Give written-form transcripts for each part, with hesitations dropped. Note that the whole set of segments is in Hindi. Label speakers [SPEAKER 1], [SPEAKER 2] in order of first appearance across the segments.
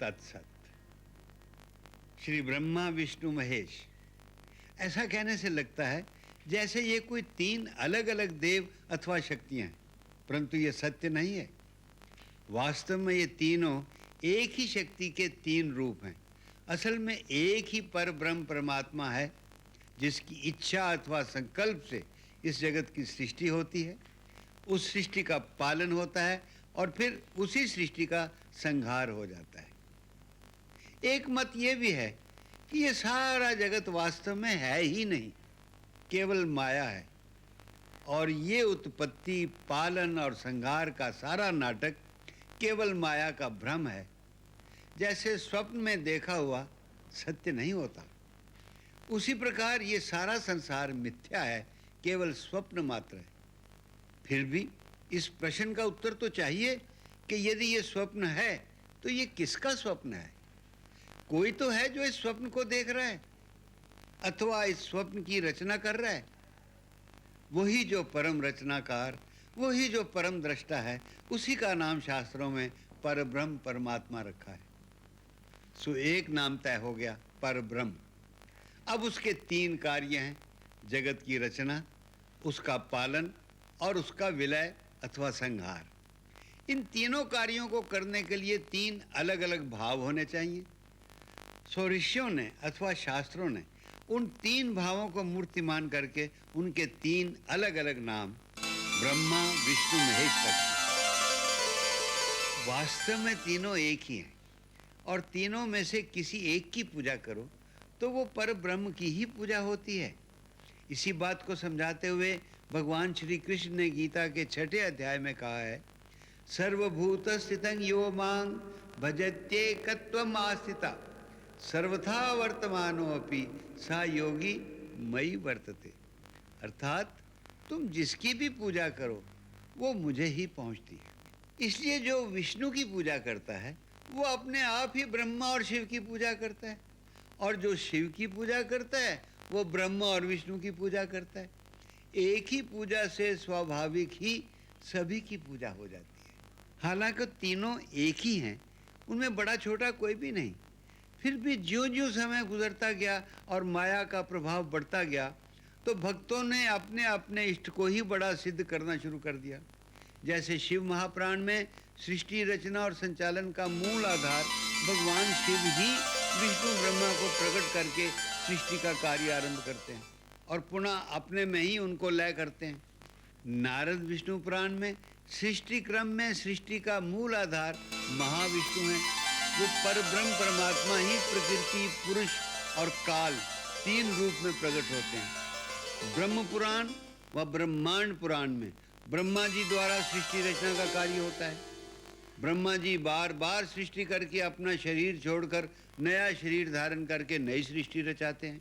[SPEAKER 1] तत्सत। श्री ब्रह्मा विष्णु महेश, ऐसा कहने से लगता है जैसे ये कोई तीन अलग अलग देव अथवा शक्तियां हैं, परंतु ये सत्य नहीं है। वास्तव में ये तीनों एक ही शक्ति के तीन रूप हैं। असल में एक ही पर ब्रह्म परमात्मा है, जिसकी इच्छा अथवा संकल्प से इस जगत की सृष्टि होती है, उस सृष्टि का पालन होता है और फिर उसी सृष्टि का संहार हो जाता है। एक मत ये भी है कि ये सारा जगत वास्तव में है ही नहीं, केवल माया है, और ये उत्पत्ति, पालन और संहार का सारा नाटक केवल माया का भ्रम है। जैसे स्वप्न में देखा हुआ सत्य नहीं होता, उसी प्रकार ये सारा संसार मिथ्या है, केवल स्वप्न मात्र है। फिर भी इस प्रश्न का उत्तर तो चाहिए कि यदि ये स्वप्न है तो ये किसका स्वप्न है? कोई तो है जो इस स्वप्न को देख रहा है अथवा इस स्वप्न की रचना कर रहा है। वही जो परम रचनाकार, वही जो परम दृष्टा है, उसी का नाम शास्त्रों में परब्रह्म परमात्मा रखा है। सो एक नाम तय हो गया, परब्रह्म। अब उसके तीन कार्य हैं, जगत की रचना, उसका पालन और उसका विलय अथवा संहार। इन तीनों कार्यों को करने के लिए तीन अलग अलग भाव होने चाहिए। सो ऋषियों ने अथवा शास्त्रों ने उन तीन भावों को मूर्तिमान करके उनके तीन अलग अलग नाम ब्रह्मा विष्णु महेश रखे। वास्तव में तीनों एक ही हैं, और तीनों में से किसी एक की पूजा करो तो वो पर ब्रह्म की ही पूजा होती है। इसी बात को समझाते हुए भगवान श्री कृष्ण ने गीता के 6ठे अध्याय में कहा है, सर्वभूत स्थितं यो मां भजत्येकत्वम् आस्थिता सर्वथा वर्तमानोऽपि सा योगी मयि वर्तते। अर्थात तुम जिसकी भी पूजा करो वो मुझे ही पहुंचती है। इसलिए जो विष्णु की पूजा करता है वो अपने आप ही ब्रह्मा और शिव की पूजा करता है, और जो शिव की पूजा करता है वो ब्रह्मा और विष्णु की पूजा करता है। एक ही पूजा से स्वाभाविक ही सभी की पूजा हो जाती है। हालांकि तीनों एक ही हैं, उनमें बड़ा छोटा कोई भी नहीं। फिर भी ज्यों-ज्यों समय गुजरता गया और माया का प्रभाव बढ़ता गया, तो भक्तों ने अपने अपने इष्ट को ही बड़ा सिद्ध करना शुरू कर दिया। जैसे शिव महापुराण में सृष्टि रचना और संचालन का मूल आधार भगवान शिव ही विष्णु ब्रह्मा को प्रकट करके सृष्टि का कार्य आरंभ करते हैं और पुनः अपने में ही उनको लय करते हैं। नारद विष्णु पुराण में सृष्टि क्रम में सृष्टि का मूल आधार महाविष्णु है। वो परब्रह्म परमात्मा ही प्रकृति, पुरुष और काल तीन रूप में प्रकट होते हैं। ब्रह्म पुराण व ब्रह्मांड पुराण में ब्रह्मा जी द्वारा सृष्टि रचना का कार्य होता है। ब्रह्मा जी बार बार सृष्टि करके अपना शरीर छोड़कर नया शरीर धारण करके नई सृष्टि रचाते हैं।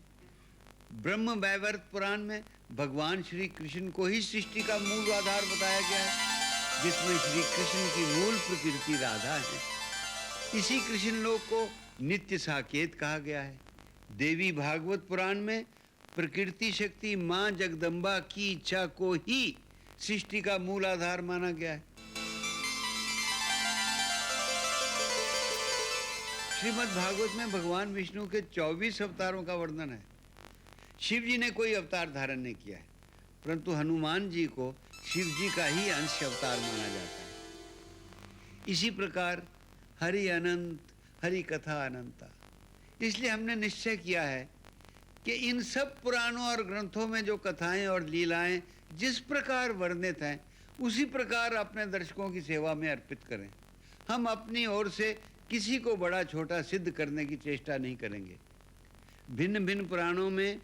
[SPEAKER 1] ब्रह्म वैवर्त पुराण में भगवान श्री कृष्ण को ही सृष्टि का मूल आधार बताया गया है, जिसमें श्री कृष्ण की मूल प्रकृति राधा है। इसी कृष्ण लोक को नित्य साकेत कहा गया है। देवी भागवत पुराण में प्रकृति शक्ति मां जगदम्बा की इच्छा को ही सृष्टि का मूल आधार माना गया है। श्रीमद् भागवत में भगवान विष्णु के 24 अवतारों का वर्णन है। शिव जी ने कोई अवतार धारण नहीं किया है, परंतु हनुमान जी को शिव जी का ही अंश अवतार माना जाता है। इसी प्रकार हरि अनंत, हरि कथा अनंता। इसलिए हमने निश्चय किया है कि इन सब पुराणों और ग्रंथों में जो कथाएं और लीलाएं जिस प्रकार वर्णित हैं, उसी प्रकार अपने दर्शकों की सेवा में अर्पित करें। हम अपनी ओर से किसी को बड़ा छोटा सिद्ध करने की चेष्टा नहीं करेंगे। भिन्न भिन्न पुराणों में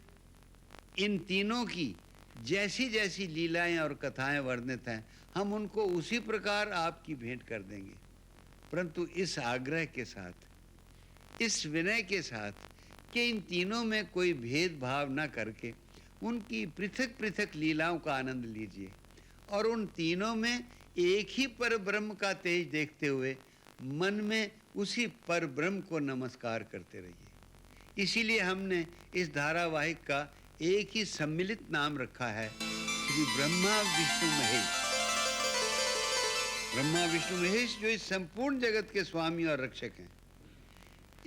[SPEAKER 1] इन तीनों की जैसी जैसी लीलाएं और कथाएं वर्णित हैं, हम उनको उसी प्रकार आपकी भेंट कर देंगे, परंतु इस आग्रह के साथ, इस विनय के साथ कि इन तीनों में कोई भेदभाव न करके उनकी पृथक पृथक लीलाओं का आनंद लीजिए और उन तीनों में एक ही पर ब्रह्म का तेज देखते हुए मन में उसी पर ब्रह्म को नमस्कार करते रहिए। इसीलिए हमने इस धारावाहिक का एक ही सम्मिलित नाम रखा है, श्री ब्रह्मा विष्णु महेश। ब्रह्मा विष्णु महेश जो इस संपूर्ण जगत के स्वामी और रक्षक हैं।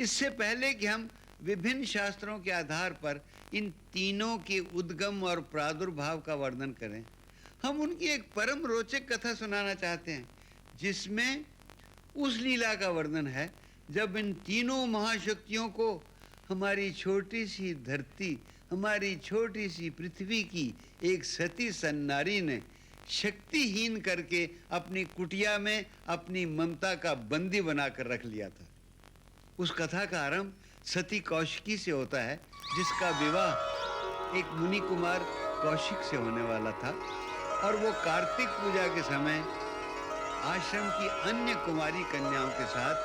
[SPEAKER 1] इससे पहले कि हम विभिन्न शास्त्रों के आधार पर इन तीनों के उद्गम और प्रादुर्भाव का वर्णन करें, हम उनकी एक परम रोचक कथा सुनाना चाहते हैं, जिसमें उस लीला का वर्णन है जब इन तीनों महाशक्तियों को हमारी छोटी सी धरती, हमारी छोटी सी पृथ्वी की एक सती सन्नारी ने शक्तिहीन करके अपनी कुटिया में अपनी ममता का बंदी बनाकर रख लिया था। उस कथा का आरंभ सती कौशिकी से होता है, जिसका विवाह एक मुनि कुमार कौशिक से होने वाला था, और वो कार्तिक पूजा के समय आश्रम की अन्य कुमारी कन्याओं के साथ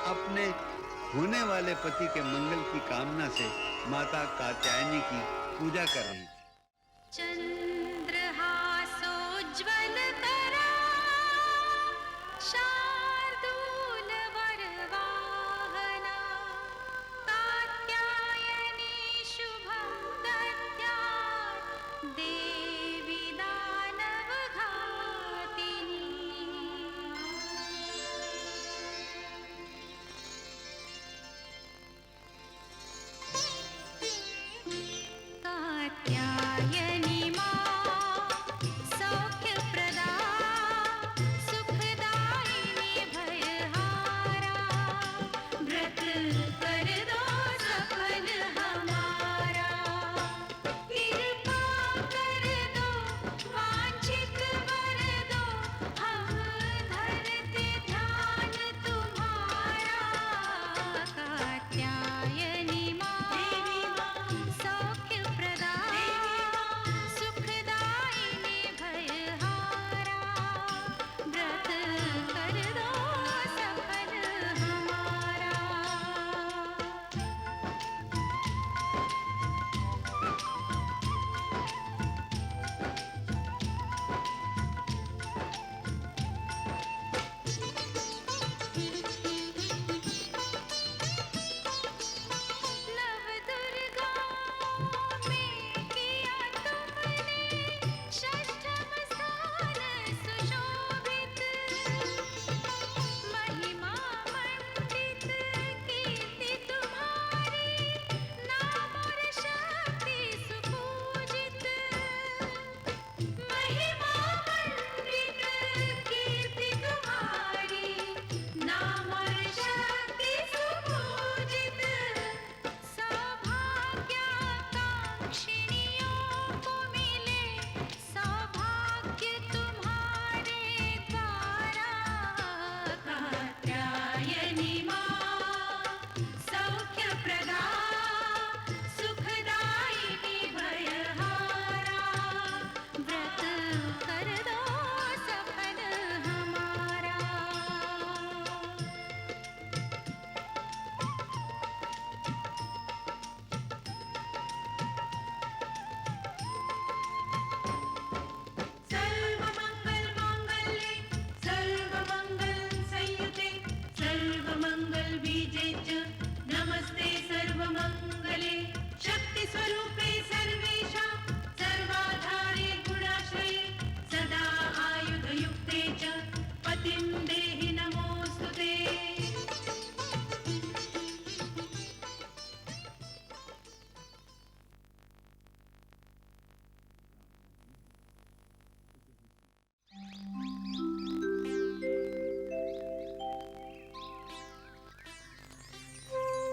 [SPEAKER 1] अपने होने वाले पति के मंगल की कामना से माता कात्यायनी की पूजा कर रही थी।
[SPEAKER 2] चंद्रहासोज्ज्वल करा शार्दूल वरवाहना कात्यायनी शुभं दद्यात् देवी दानवघातिनी। कात्यायनी सौख्यप्रदा सुखदायिनी भयहारा व्रत कर दो सफल हमारा। कृपा कर दो वांछित वर दो हम धरते ध्यान तुम्हारा। कात्यायनी देवी सौख्यप्रदा सुखदायिनी भयहारा व्रत कर दो सफल हमारा। नव दुर्गाओं में किया तुमने षष्ठम स्थान सुशोभित। महिमा मंडित कीर्ति तुम्हारी नाम और शक्ति सुपूजित। महिमा मंडित कीर्ति तुम्हारी नाम और शक्ति सुपूजित। सौभाग्याकांक्षिणियों को मिले सौभाग्य तुम्हारे द्वारा। कात्यायनी सौख्यप्रदा सुखदायिनी भयहारा व्रत कर दो सफल हमारा। सर्वमंगल मांगल्ये सर्वमंगल संयुते सर्वमंगल बीजे च नमस्ते सर्वमंगले। शक्ति स्वरूपे सर्वेषां सर्वाधारे गुणाश्रये सदा आयुधयुक्ते च पतिं देहि नमोस्तुते।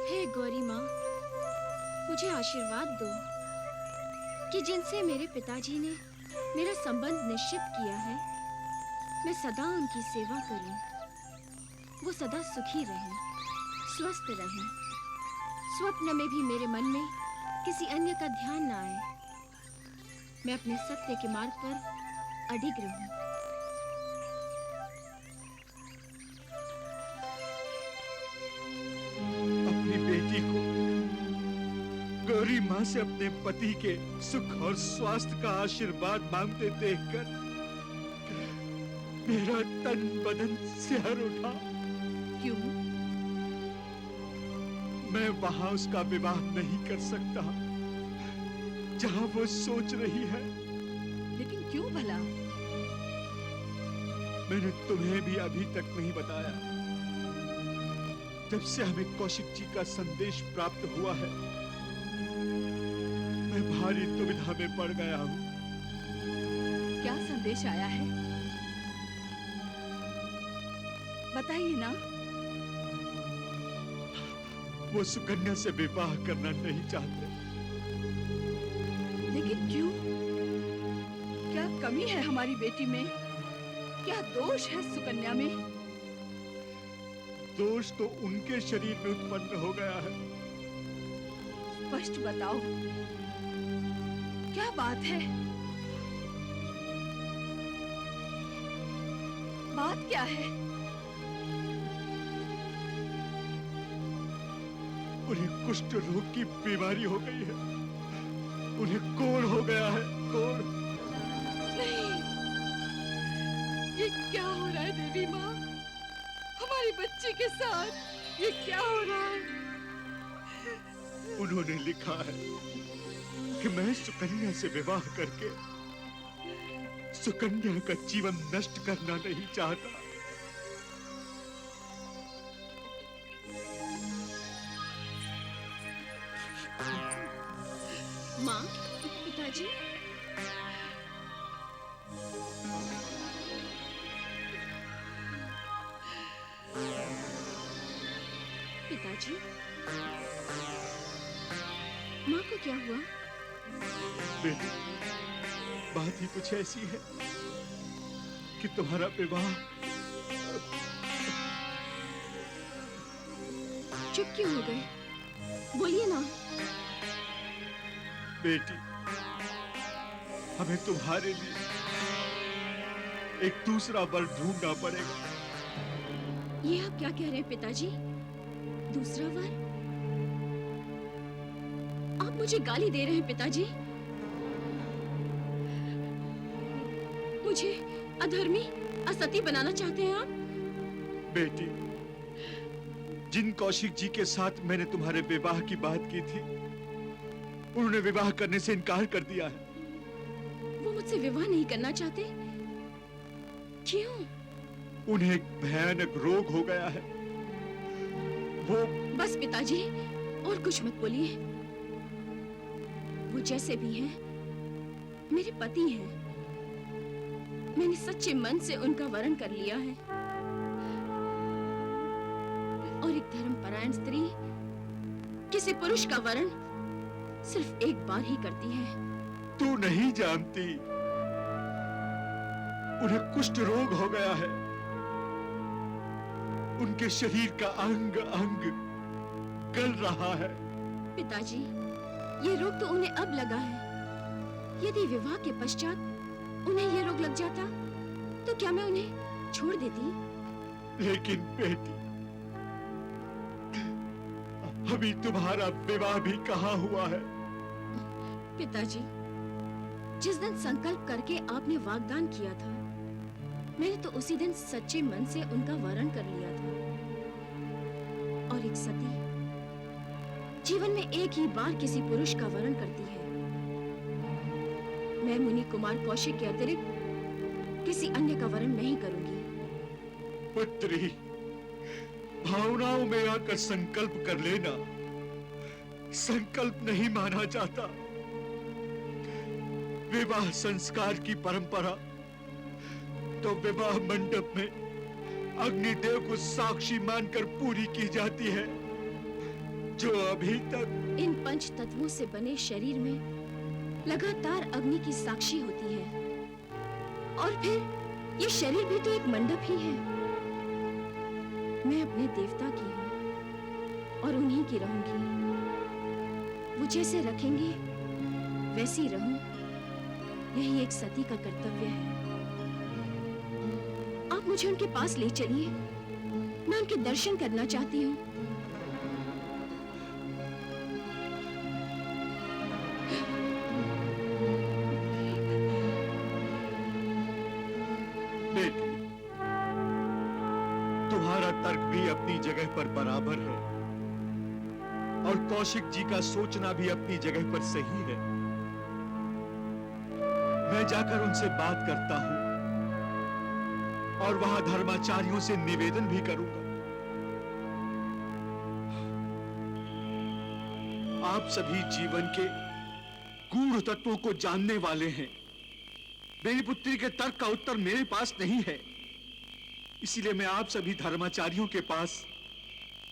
[SPEAKER 3] हे गौरी माँ, मुझे आशीर्वाद दो कि जिनसे मेरे पिताजी ने मेरा संबंध निश्चित किया है, मैं सदा उनकी सेवा करूं। वो सदा सुखी रहें, स्वस्थ रहें। स्वप्न में भी मेरे मन में किसी अन्य का ध्यान न आए। मैं अपने सत्य के मार्ग पर अडिग रहूं।
[SPEAKER 4] अपनी बेटी को गौरी माँ से अपने पति के सुख और स्वास्थ्य का आशीर्वाद मांगते देखकर मेरा तन बदन सिहर उठा।
[SPEAKER 3] क्यों?
[SPEAKER 4] मैं वहां उसका विवाह नहीं कर सकता जहां वो सोच रही है।
[SPEAKER 3] लेकिन क्यों भला?
[SPEAKER 4] मैंने तुम्हें भी अभी तक नहीं बताया। जब से हमें कौशिक जी का संदेश प्राप्त हुआ है, मैं भारी दुविधा में पड़ गया हूँ।
[SPEAKER 5] क्या संदेश आया है? बताइए ना।
[SPEAKER 4] वो सुकन्या से विवाह करना नहीं चाहते।
[SPEAKER 5] लेकिन क्यों? क्या कमी है हमारी बेटी में? क्या दोष है सुकन्या में?
[SPEAKER 4] दोष तो उनके शरीर में उत्पन्न हो गया है।
[SPEAKER 5] स्पष्ट बताओ, क्या बात है? बात क्या है?
[SPEAKER 4] उन्हें कुष्ठ रोग की बीमारी हो गई है। उन्हें कोढ़ हो गया है, कोढ़।
[SPEAKER 5] नहीं, ये क्या हो रहा है देवी माँ? हमारी बच्ची के साथ ये क्या हो रहा है?
[SPEAKER 4] उन्होंने लिखा है कि मैं सुकन्या से विवाह करके सुकन्या का जीवन नष्ट करना नहीं चाहता।
[SPEAKER 3] माँ, पिताजी, पिताजी, माँ को क्या हुआ?
[SPEAKER 4] बेटी, बात ही कुछ ऐसी है कि तुम्हारा विवाह।
[SPEAKER 3] चुप क्यों हो गए? बोलिए ना।
[SPEAKER 4] बेटी, हमें तुम्हारे लिए एक दूसरा वर ढूंढना पड़ेगा।
[SPEAKER 3] ये आप क्या कह रहे हैं पिताजी? दूसरा वर? आप मुझे गाली दे रहे हैं पिताजी? मुझे अधर्मी, असती बनाना चाहते हैं आप?
[SPEAKER 4] बेटी, जिन कौशिक जी के साथ मैंने तुम्हारे विवाह की बात की थी, उन्होंने विवाह करने से इनकार कर दिया है।
[SPEAKER 3] वो मुझसे विवाह नहीं करना चाहते? क्यों?
[SPEAKER 4] उन्हें एक भयानक रोग हो गया है। वो
[SPEAKER 3] बस पिताजी, और कुछ मत बोलिए। वो जैसे भी हैं, मेरे पति हैं। मैंने सच्चे मन से उनका वरण कर लिया है। और एक धर्मपरायण स्त्री किसी पुरुष का वरण सिर्फ एक बार ही करती है।
[SPEAKER 4] तू नहीं जानती, उन्हें कुष्ठ रोग हो गया है। उनके शरीर का अंग अंग गल रहा है।
[SPEAKER 3] पिताजी, ये रोग तो उन्हें अब लगा है। यदि विवाह के पश्चात उन्हें ये रोग लग जाता, तो क्या मैं उन्हें छोड़ देती?
[SPEAKER 4] लेकिन बेटी, अभी तुम्हारा विवाह भी कहाँ हुआ है?
[SPEAKER 3] पिताजी, जिस दिन संकल्प करके आपने वाग्दान किया था, मैंने तो उसी दिन सच्चे मन से उनका वरण कर लिया था। और एक सती जीवन में एक ही बार किसी पुरुष का वरण करती है। मैं मुनि कुमार कौशिक के अतिरिक्त किसी अन्य का वरण नहीं करूंगी।
[SPEAKER 4] पुत्री, भावनाओं में आकर संकल्प कर लेना। संकल्प नहीं माना जाता। विवाह संस्कार की परंपरा तो विवाह मंडप में अग्निदेव को साक्षी मानकर पूरी की जाती है, जो अभी तक
[SPEAKER 3] इन पंच तत्वों से बने शरीर में लगातार अग्नि की साक्षी होती है। और फिर ये शरीर भी तो एक मंडप ही है। मैं अपने देवता की हूँ और उन्हीं की रहूंगी। वो जैसे रखेंगे वैसी रहूं, यही एक सती का कर्तव्य है। आप मुझे उनके पास ले चलिए, मैं उनके दर्शन करना चाहती हूँ।
[SPEAKER 4] बेटी, तुम्हारा तर्क भी अपनी जगह पर बराबर है और कौशिक जी का सोचना भी अपनी जगह पर सही है। मैं जाकर उनसे बात करता हूं और वहां धर्माचार्यों से निवेदन भी करूंगा आप सभी जीवन के गूढ़ तत्वों को जानने वाले हैं। मेरी पुत्री के तर्क का उत्तर मेरे पास नहीं है, इसीलिए मैं आप सभी धर्माचार्यों के पास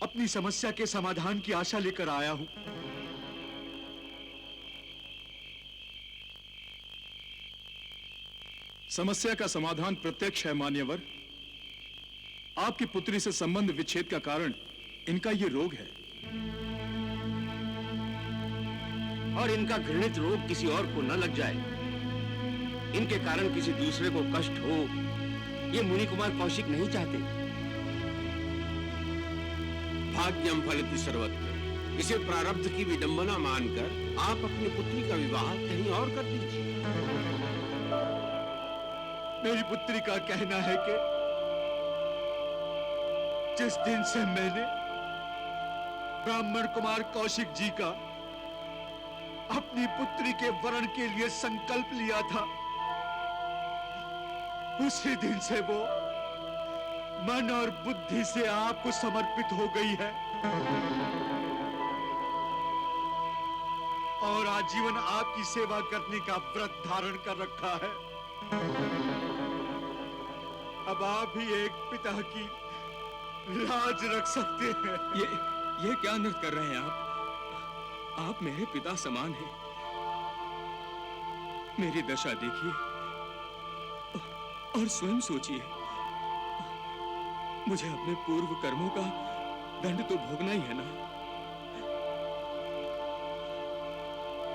[SPEAKER 4] अपनी समस्या के समाधान की आशा लेकर आया हूं।
[SPEAKER 6] समस्या का समाधान प्रत्यक्ष है मान्यवर। आपकी पुत्री से संबंध विच्छेद का कारण इनका ये रोग है।
[SPEAKER 7] और इनका घृणित रोग किसी और को न लग जाए, इनके कारण किसी दूसरे को कष्ट हो, ये मुनि कुमार कौशिक नहीं चाहते।
[SPEAKER 8] भाग्यम फलति सर्वत्र, इसे प्रारब्ध की विडंबना मानकर आप अपनी पुत्री का विवाह कहीं और कर दीजिए।
[SPEAKER 4] मेरी पुत्री का कहना है कि जिस दिन से मैंने ब्राह्मण कुमार कौशिक जी का अपनी पुत्री के वरण के लिए संकल्प लिया था, उसी दिन से वो मन और बुद्धि से आपको समर्पित हो गई है और आजीवन आपकी सेवा करने का व्रत धारण कर रखा है। अब आप ही एक पिता की लाज रख सकते हैं।
[SPEAKER 6] ये क्या नृत्य कर रहे हैं आप मेरे पिता समान हैं। मेरी दशा देखिए और स्वयं सोचिए। मुझे अपने पूर्व कर्मों का दंड तो भोगना ही है ना।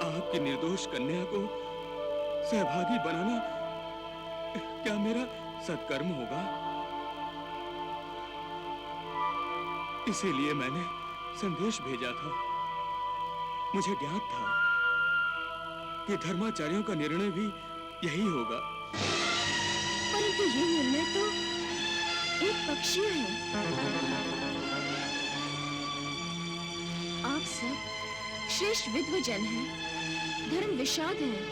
[SPEAKER 6] आपकी निर्दोष कन्या को सहभागी बनाना क्या मेरा सत्कर्म होगा? इसीलिए मैंने संदेश भेजा था। मुझे ज्ञात था कि धर्माचार्यों का निर्णय भी यही होगा।
[SPEAKER 3] परंतु ये निर्णय तो एक पक्षीय है। आप सब श्रेष्ठ विद्वजन हैं, धर्म विशाद हैं,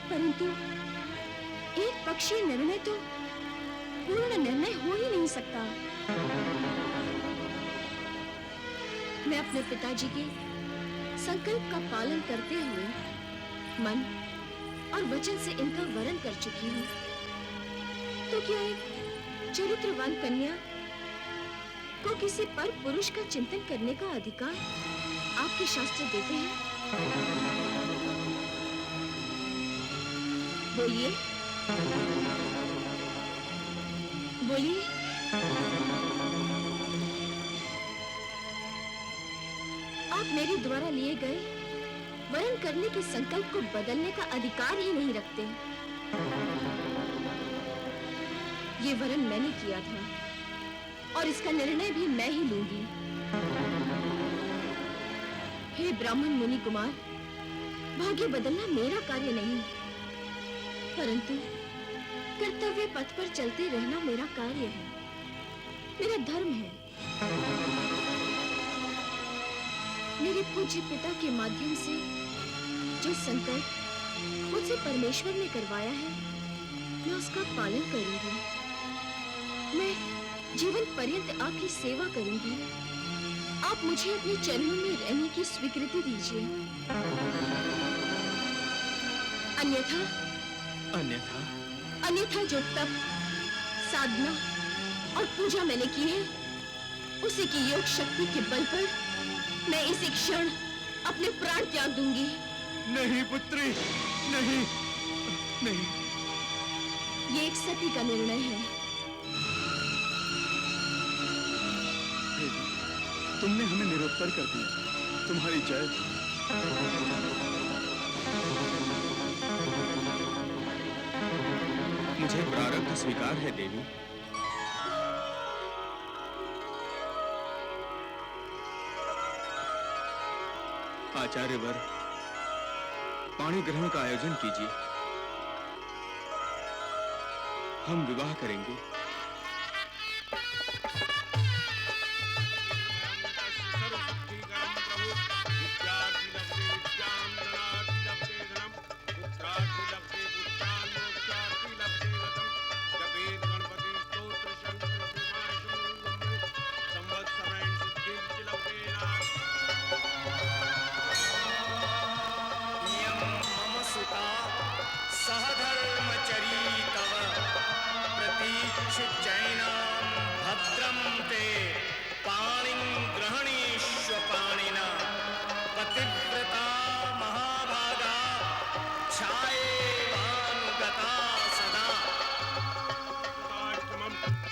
[SPEAKER 3] परंतु एक पक्षीय निर्णय तो पूर्ण निर्णय हो ही नहीं सकता। मैं अपने पिताजी के संकल्प का पालन करते हुए मन और वचन से इनका वरण कर चुकी हूँ। तो क्या एक चरित्रवान कन्या को किसी पर पुरुष का चिंतन करने का अधिकार आपके शास्त्र देते हैं? बोलिए, बोलिए। आप मेरे द्वारा लिए गए वरण करने के संकल्प को बदलने का अधिकार ही नहीं रखते। ये वरण मैंने किया था और इसका निर्णय भी मैं ही लूंगी। हे ब्राह्मण मुनि कुमार, भाग्य बदलना मेरा कार्य नहीं, परंतु कर्तव्य पथ पर चलते रहना मेरा कार्य है, मेरा धर्म है। मेरे पूज्य पिता के माध्यम से जो संकल्प मुझसे परमेश्वर ने करवाया है, मैं उसका पालन करूंगी। मैं जीवन पर्यंत आपकी सेवा करूंगी। आप मुझे अपने चरणों में रहने की स्वीकृति दीजिए। अन्यथा
[SPEAKER 6] अन्यथा
[SPEAKER 3] अन्यथा जो तप, साधना और पूजा मैंने की है, उसी की योग शक्ति के बल पर मैं इसी क्षण अपने प्राण त्याग दूंगी।
[SPEAKER 4] नहीं पुत्री, नहीं, नहीं।
[SPEAKER 3] ये एक सती का निर्णय है।
[SPEAKER 6] तुमने हमें निरुत्तर कर दिया। तुम्हारी जय। मुझे प्रारब्ध स्वीकार है देवी। आचार्यवर, पाणी ग्रहण का आयोजन कीजिए। हम विवाह करेंगे।
[SPEAKER 9] दीक्षितजैनां भद्रं ते पाणिं ग्रहणीष्व पाणिना पतिव्रता महाभागा ध्यायेवानुगता सदा।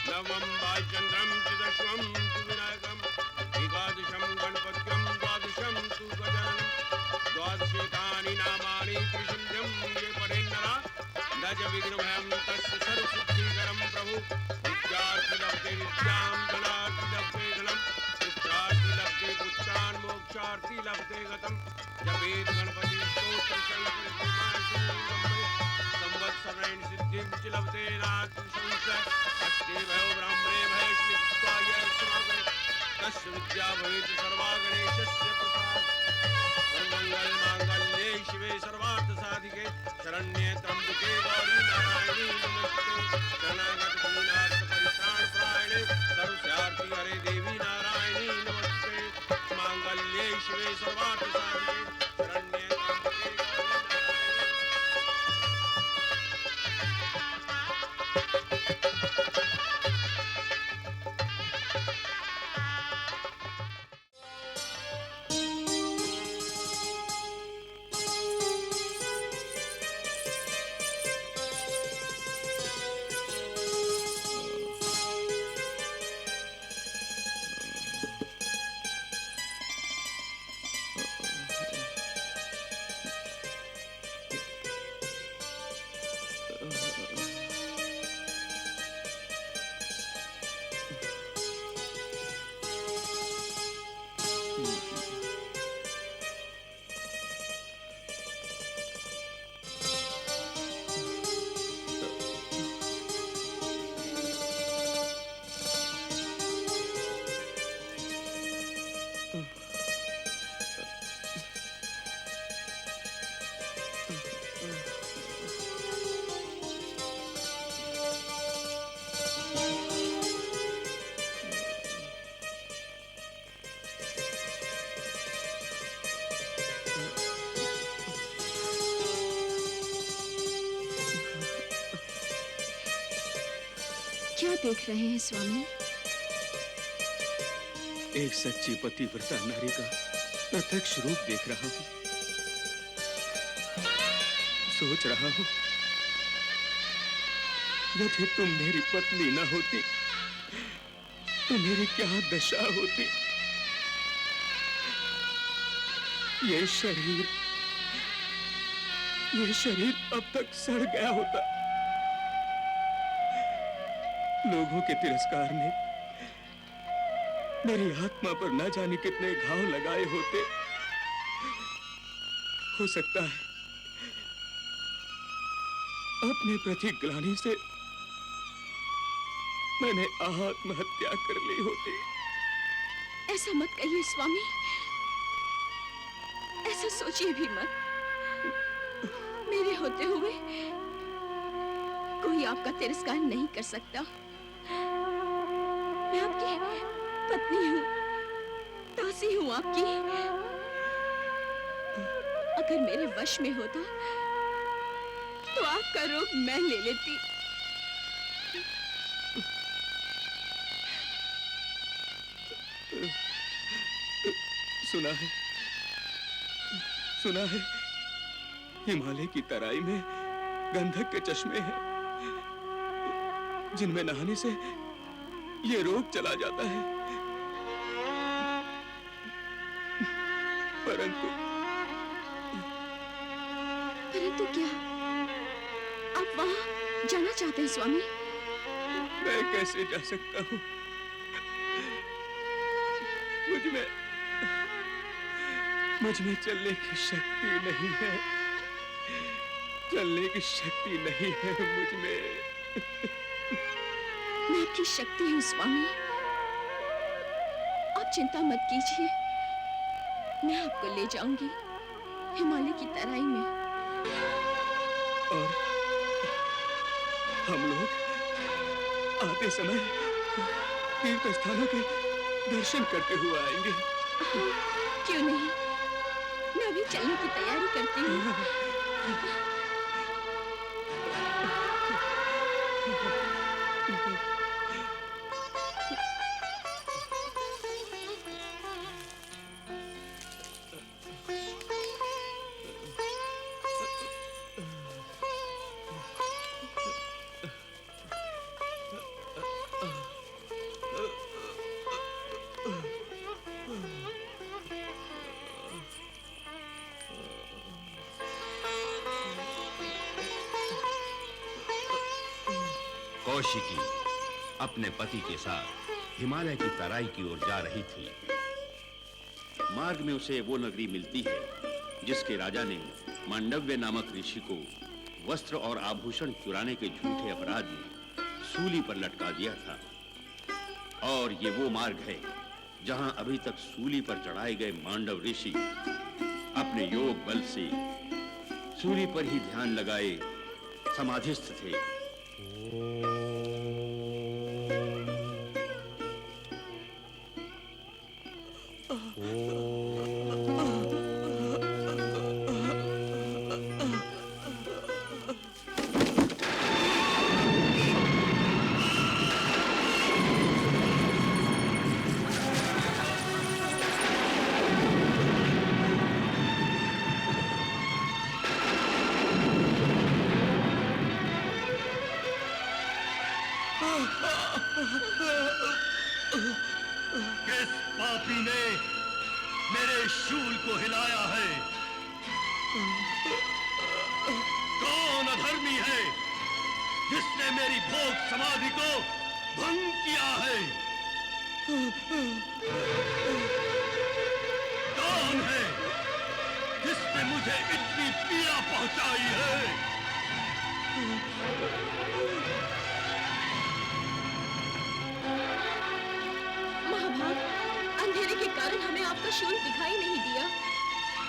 [SPEAKER 8] नवम भालचंद्रम चतुर्दशम तु विनायकम एकादशम गणपत्यम द्वादशम तु गजाननम द्वादशेतानि नामानि त्रिशून्यं ये पठेन्नरा न च विघ्नभयं तस्य सर्वसिद्धिकरं प्रभु। विद्यार्थी लभते विद्यां धनार्थी लभते धनं पुत्रार्थी लभते पुत्रान् मोक्षार्थी लभते गतं। जपेत गणपति स्तोत्र शंकर संवत्सरेण सिद्धिं च लभते नास्ति संशय। अस्ते भयो ब्राह्मणे भयश्लित्वाय समर्पयेत् तस्य विद्या भवेत् सर्वा गणेशस्य प्रसाद। सर्वमंगल मांगल्ये शिवे सर्वार्थ साधिके शरण्ये त्र्यंबके गौरी नारायणी नमस्ते। शरणागत दीनार्थ परित्राण परायणे सर्वस्यार्थी हरे देवी नारायणी नमस्ते। मांगल्ये शिवे सर्वार्थ साधिके शरण्ये त्र्यंबके गौरी
[SPEAKER 3] क्या देख रहे हैं स्वामी?
[SPEAKER 6] एक सच्ची पतिव्रता नारी का प्रत्यक्ष रूप देख रहा हूँ। सोच रहा हूँ यदि तुम मेरी पत्नी न होती तो मेरी क्या दशा होती। ये शरीर अब तक सड़ गया होता। लोगों के तिरस्कार ने मेरी आत्मा पर न जाने कितने घाव लगाए होते। हो सकता है अपने प्रति ग्लानि से मैंने आत्महत्या कर ली होती।
[SPEAKER 3] ऐसा मत कहिए स्वामी, ऐसा सोचिए भी मत। मेरे होते हुए कोई आपका तिरस्कार नहीं कर सकता। मैं आपकी पत्नी हूँ, दासी हूँ आपकी। अगर मेरे वश में होता तो आपका रोग मैं ले लेती।
[SPEAKER 6] सुना है हिमालय की तराई में गंधक के चश्मे हैं जिनमें नहाने से ये रोग चला जाता है। परंतु
[SPEAKER 3] क्या आप वहां जाना चाहते हैं स्वामी?
[SPEAKER 6] मैं कैसे जा सकता हूँ? मुझ में चलने की शक्ति नहीं है। चलने की शक्ति नहीं है मुझ में।
[SPEAKER 3] मैं आपकी शक्ति हूँ स्वामी, आप चिंता मत कीजिए। मैं आपको ले जाऊंगी हिमालय की तराई में।
[SPEAKER 6] और हम लोग आते समय तीर्थ स्थानों के दर्शन करते हुए आएंगे।
[SPEAKER 3] क्यों नहीं, मैं अभी चलने की तैयारी करती हूँ।
[SPEAKER 7] कौशिकी अपने पति के साथ हिमालय की तराई की ओर जा रही थी। मार्ग में उसे वो नगरी मिलती है जिसके राजा ने मांडव्य नामक ऋषि को वस्त्र और आभूषण चुराने के झूठे अपराध में सूली पर लटका दिया था। और ये वो मार्ग है जहां अभी तक सूली पर चढ़ाए गए मांडव ऋषि अपने योग बल से सूली पर ही ध्यान लगाए समाधिस्थ थे।
[SPEAKER 9] किस पापी ने मेरे शूल को हिलाया है? कौन अधर्मी है जिसने मेरी भोग समाधि को भंग किया है? कौन है जिसने मुझे इतनी पीड़ा पहुंचाई है?
[SPEAKER 3] महाभाग, अंधेरे के कारण हमें आपका शूल दिखाई नहीं दिया।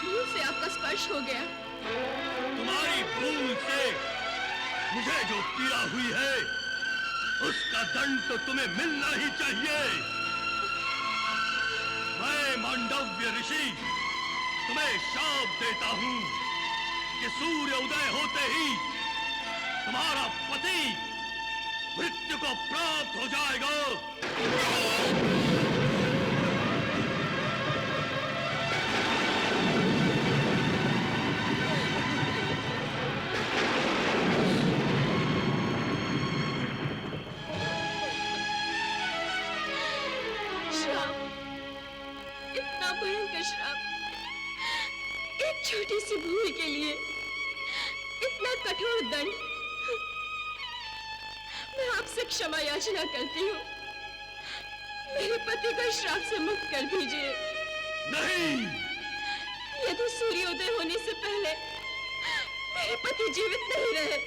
[SPEAKER 3] भूल से आपका स्पर्श हो गया।
[SPEAKER 9] तुम्हारी भूल से मुझे जो पीड़ा हुई है उसका दंड तो तुम्हें मिलना ही चाहिए। मैं मांडव्य ऋषि तुम्हें शाप देता हूं कि सूर्य उदय होते ही तुम्हारा पति मृत्यु को प्राप्त हो जाएगा।
[SPEAKER 3] श्राप, इतना भयंकर श्राप, एक छोटी सी भूल के लिए इतना कठोर दंड। मैं आपसे क्षमा याचना करती हूँ। मेरे पति को श्राप से मुक्त कर दीजिए।
[SPEAKER 9] नहीं,
[SPEAKER 3] यदि सूर्योदय होने से पहले मेरे पति जीवित नहीं रहे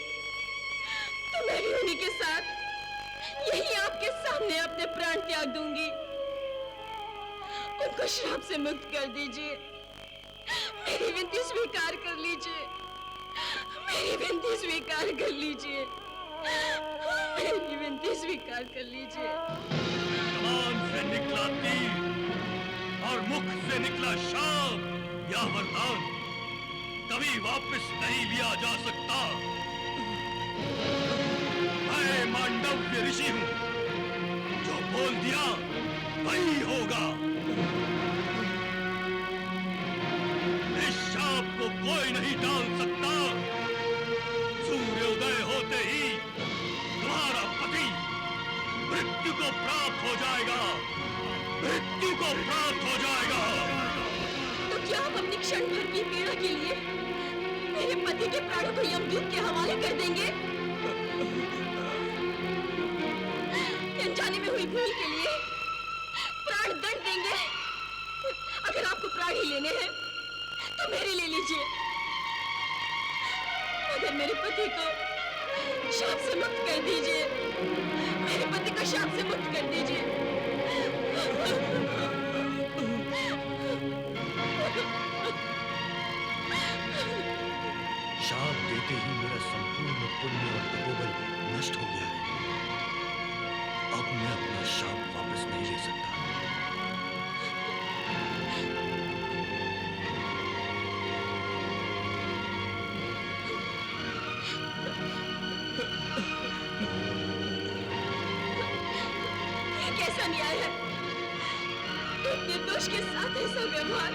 [SPEAKER 3] तो मैं भी उन्हीं के साथ यही आपके सामने अपने प्राण त्याग दूंगी। उनको श्राप से मुक्त कर दीजिए। मेरी विनती स्वीकार कर लीजिए। मेरी विनती स्वीकार कर लीजिए। मेरी विनती स्वीकार कर लीजिए।
[SPEAKER 9] कान से निकला तीर और मुख से निकला शाप या वरदान कभी वापस नहीं लिया जा सकता। मैं मांडव्य ऋषि हूं, जो बोल दिया वही होगा। इस शाप को कोई नहीं टाल सकता। सूर्योदय होते ही तुम्हारा पति मृत्यु को प्राप्त हो जाएगा। मृत्यु को प्राप्त हो जाएगा।
[SPEAKER 3] तो क्या आप अपनी क्षण भर की पीड़ा के लिए मेरे पति के प्राणों को यमदूत के हवाले कर देंगे? अनजाने में हुई भूल के लिए प्राण दंड देंगे? अगर आपको प्राण ही लेने हैं तो मेरे ले लीजिए, मगर मेरे पति को शाप से मुक्त कर दीजिए। मेरे पति को शाप से मुक्त कर दीजिए।
[SPEAKER 4] शाप देते ही मेरा संपूर्ण पुण्य और तपोबल नष्ट हो गया है। अब मैं अपना शाप वापस नहीं ले सकता।
[SPEAKER 3] ये कैसा न्याय है? एक निर्दोष के साथ ऐसा व्यवहार।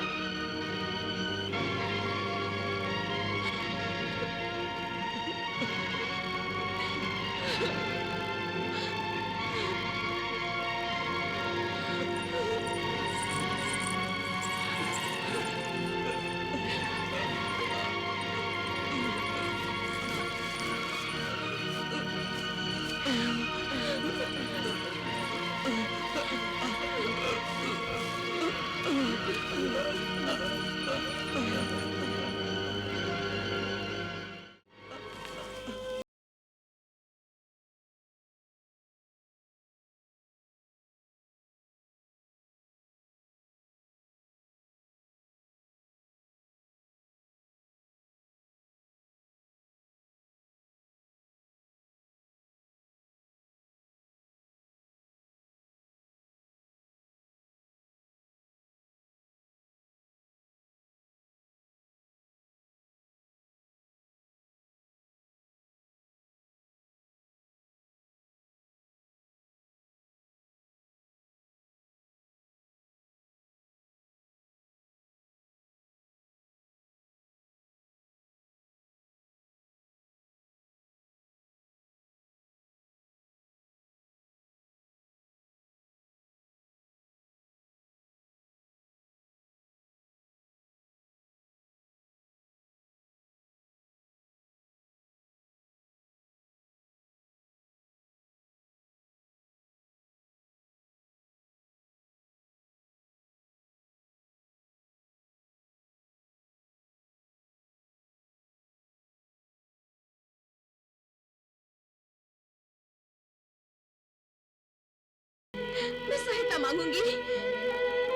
[SPEAKER 3] मांगूंगी,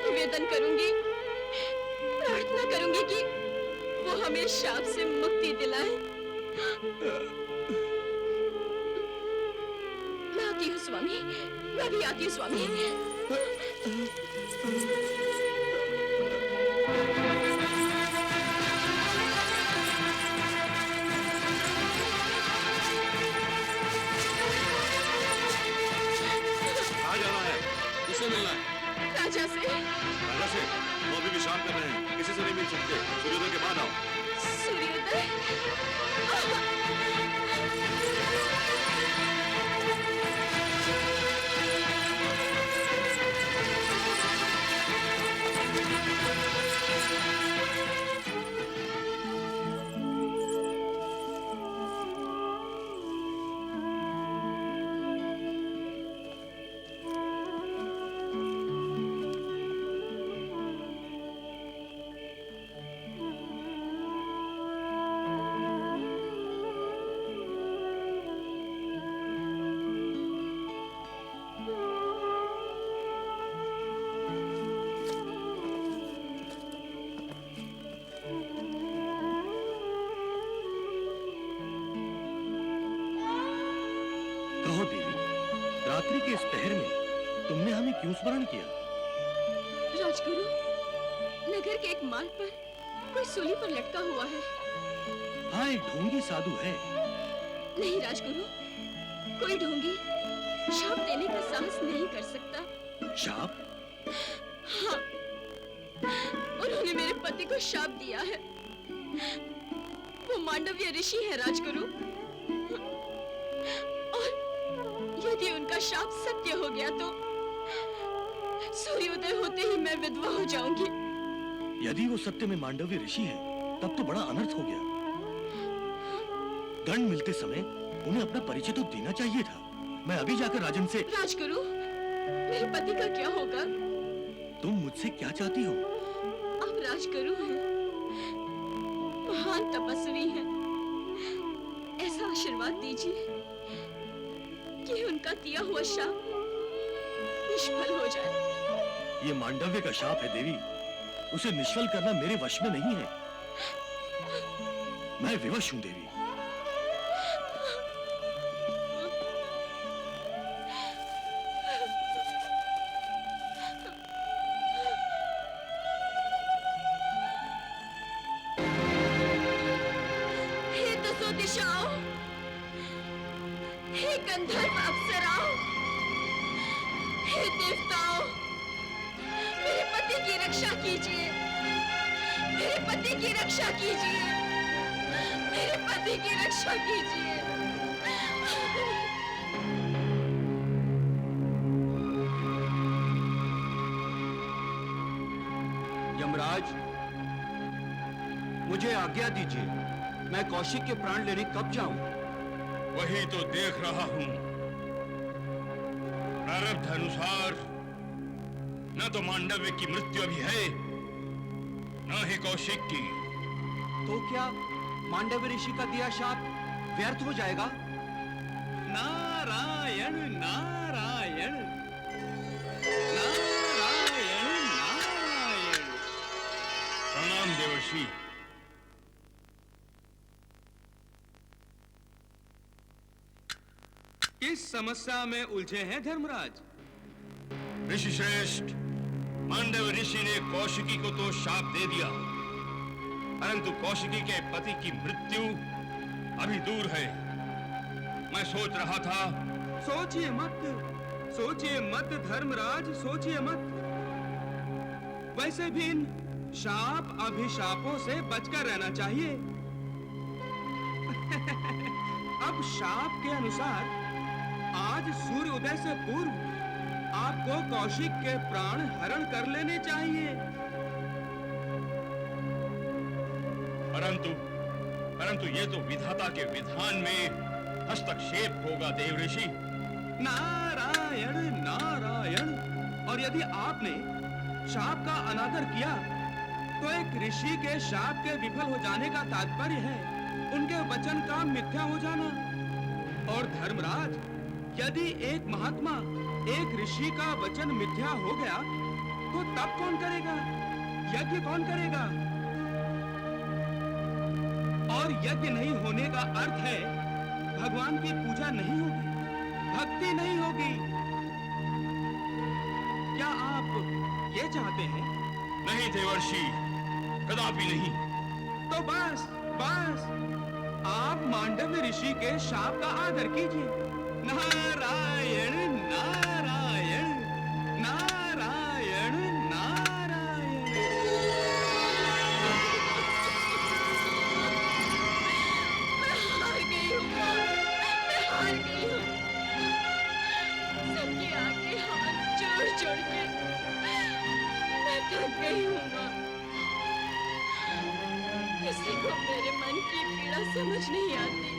[SPEAKER 3] निवेदन करूंगी, प्रार्थना करूंगी कि वो हमें शाप से मुक्ति दिलाए। मैं आती हूँ स्वामी, मैं भी आती हूँ स्वामी।
[SPEAKER 7] किससे मिलना है?
[SPEAKER 3] राजा से।
[SPEAKER 7] राजा से? वो अभी विश्राम कर रहे हैं, किसी से नहीं मिल सकते। सूर्योदय के बाद आओ।
[SPEAKER 3] सूर्योदय?
[SPEAKER 9] कहो देवी, रात्रि के इस पहर में तुमने हमें क्यों स्मरण किया?
[SPEAKER 3] राजगुरु, नगर के एक मार्ग पर कोई सूली पर लटका हुआ है।
[SPEAKER 9] हाँ, एक ढोंगी साधु है।
[SPEAKER 3] नहीं राजगुरु, कोई ढोंगी शाप देने का साहस नहीं कर सकता।
[SPEAKER 9] शाप?
[SPEAKER 3] हाँ, उन्होंने मेरे पति को शाप दिया है। वो मांडव्य ऋषि है राजगुरु, और यदि उनका शाप सत्य हो गया तो सूर्योदय होते ही मैं विधवा हो जाऊंगी।
[SPEAKER 9] यदि वो सत्य में मांडव्य ऋषि है, तब तो बड़ा अनर्थ हो गया। दंड मिलते समय उन्हें अपना परिचय तो देना चाहिए था। मैं अभी जाकर राजन से।
[SPEAKER 3] राजगुरु, मेरे पति का क्या होगा?
[SPEAKER 9] तुम मुझसे क्या चाहती हो?
[SPEAKER 3] आप राजगुरु हैं, महान तपस्वी हैं। ऐसा आशीर्वाद दीजिए कि उनका दिया हुआ शाप निष्फल हो जाए।
[SPEAKER 9] ये मांडव्य का शाप है देवी, उसे निष्फल करना मेरे वश में नहीं है। मैं विवश हूं देवी।
[SPEAKER 3] हे दसों दिशाओं, हे गंधर्व अप्सराओं, हे देवताओं, मेरे पति की रक्षा कीजिए, मेरे पति की रक्षा कीजिए, मेरे पति की रक्षा कीजिए।
[SPEAKER 4] यमराज, मुझे आज्ञा दीजिए, मैं कौशिक के प्राण लेने कब जाऊं?
[SPEAKER 7] वही तो देख रहा हूं। प्रारब्ध अनुसार न तो मांडव्य की मृत्यु अभी है, न ही कौशिक की।
[SPEAKER 4] तो क्या मांडव्य ऋषि का दिया शाप व्यर्थ हो जाएगा?
[SPEAKER 6] नारायण नारायण नारायण नारायण।
[SPEAKER 7] प्रणाम देवर्षि।
[SPEAKER 6] किस समस्या में उलझे हैं धर्मराज?
[SPEAKER 7] ऋषि श्रेष्ठ, मांडव ऋषि ने कौशिकी को तो शाप दे दिया, परंतु कौशिकी के पति की मृत्यु अभी दूर है। मैं सोच रहा था।
[SPEAKER 6] सोचिए मत धर्मराज, सोचिए मत। वैसे भी इन शाप अभिशापों से बचकर रहना चाहिए। अब शाप के अनुसार आज सूर्य उदय से पूर्व आपको कौशिक के प्राण हरण कर लेने चाहिए।
[SPEAKER 7] परंतु ये तो विधाता के विधान में हस्तक्षेप होगा देव ऋषि।
[SPEAKER 6] नारायण नारायण। और यदि आपने शाप का अनादर किया तो एक ऋषि के शाप के विफल हो जाने का तात्पर्य है उनके वचन का मिथ्या हो जाना। और धर्मराज, यदि एक महात्मा, एक ऋषि का वचन मिथ्या हो गया तो तब कौन करेगा? यज्ञ कौन करेगा? और यज्ञ नहीं होने का अर्थ है भगवान की पूजा नहीं होगी, भक्ति नहीं होगी। क्या आप ये चाहते हैं?
[SPEAKER 9] नहीं देवर्षि, कदापि नहीं।
[SPEAKER 6] तो बस आप मांडव्य ऋषि के शाप का आदर कीजिए। नारायण नारायण नारायण नारायण।
[SPEAKER 5] हार गई हूँ माँ, मैं हार गई हूँ। सबके आगे हाथ जोड़ के मैं थक गई हूँ माँ। किसी को मेरे मन की पीड़ा समझ नहीं आती,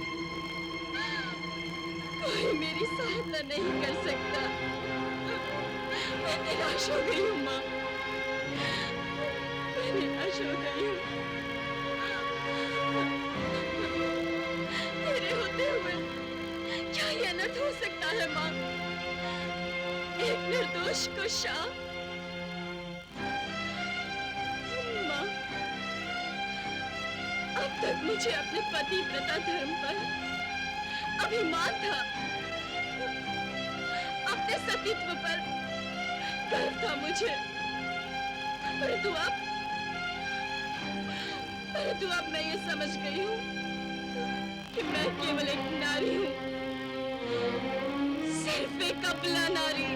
[SPEAKER 5] कोई मेरी सहायता नहीं कर सकता। मैं निराश हो गई हूँ माँ, मैं निराश हो गई हूँ। तेरे होते हुए क्या ये अनर्थ हो सकता है माँ? एक निर्दोष को शाप। माँ, अब तक मुझे अपने पतिव्रता धर्म पर अभिमान था, अपने सतीत्व पर गर्व था मुझे, परंतु अब मैं ये समझ गई हूँ कि मैं केवल एक नारी हूँ, सिर्फ एक अबला नारी।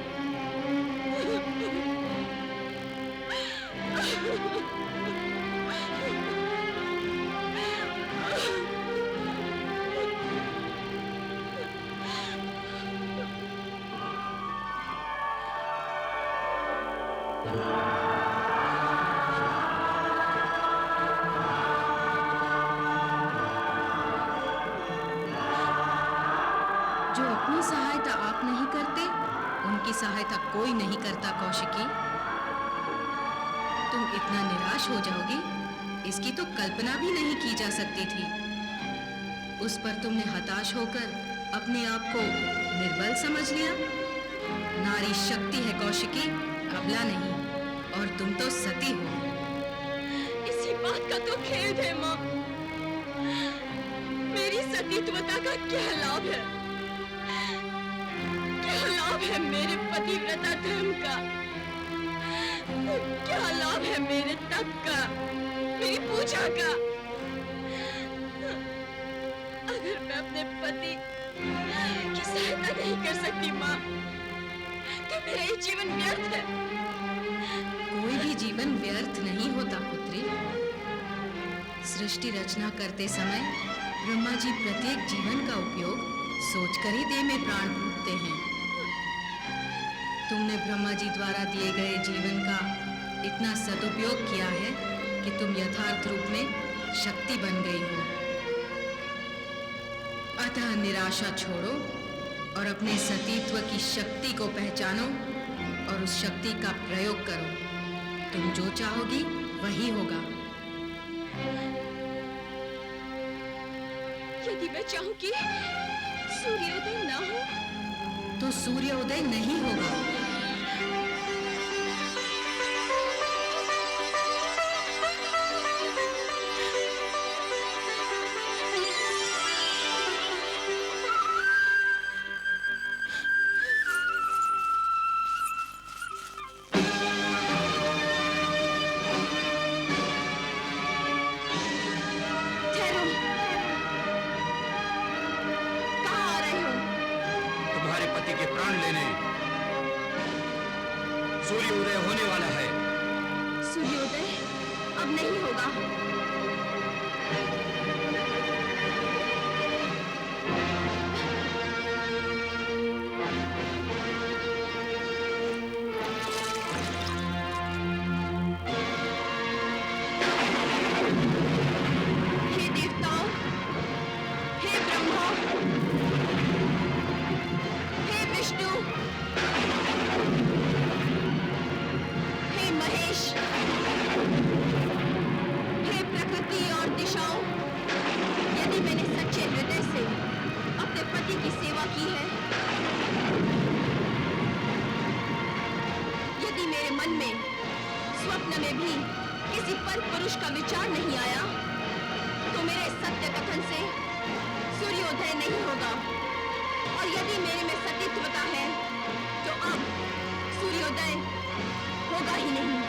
[SPEAKER 10] जो अपनी सहायता आप नहीं करते, उनकी सहायता कोई नहीं करता। कौशिकी, तुम इतना निराश हो जाओगी, इसकी तो कल्पना भी नहीं की जा सकती थी। उस पर तुमने हताश होकर अपने आप को निर्बल समझ लिया। नारी शक्ति है कौशिकी, अबला नहीं, और तुम तो सती हो।
[SPEAKER 5] इसी बात का तो खेद है माँ। मेरी सतीत्वता का क्या लाभ है? क्या लाभ है मेरे पतिव्रता धर्म का? क्या लाभ है मेरे तप का, मेरी पूजा का? अगर मैं अपने पति की सहायता नहीं कर सकती माँ, तो मेरा ये जीवन व्यर्थ है।
[SPEAKER 10] कोई भी जीवन व्यर्थ नहीं होता पुत्री। सृष्टि रचना करते समय ब्रह्मा जी प्रत्येक जीवन का उपयोग सोचकर ही देह में प्राण फूंकते हैं। तुमने ब्रह्मा जी द्वारा दिए गए जीवन का इतना सदुपयोग किया है कि तुम यथार्थ रूप में शक्ति बन गई हो। अतः निराशा छोड़ो और अपने सतीत्व की शक्ति को पहचानो और उस शक्ति का प्रयोग करो। तुम जो चाहोगी वही होगा।
[SPEAKER 5] यदि मैं चाहूं कि सूर्योदय ना हो,
[SPEAKER 10] तो सूर्योदय नहीं होगा।
[SPEAKER 9] सूर्योदय होने वाला है।
[SPEAKER 5] सूर्योदय अब नहीं होगा। हे देवताओं, हे ब्रह्मा, हे विष्णु, हे महेश, हे
[SPEAKER 3] यदि मेरे मन में स्वप्न में भी किसी पर पुरुष का विचार नहीं आया तो मेरे सत्य कथन से सूर्योदय नहीं होगा, और यदि मेरे में सतीत्वता है तो अब सूर्योदय होगा ही नहीं।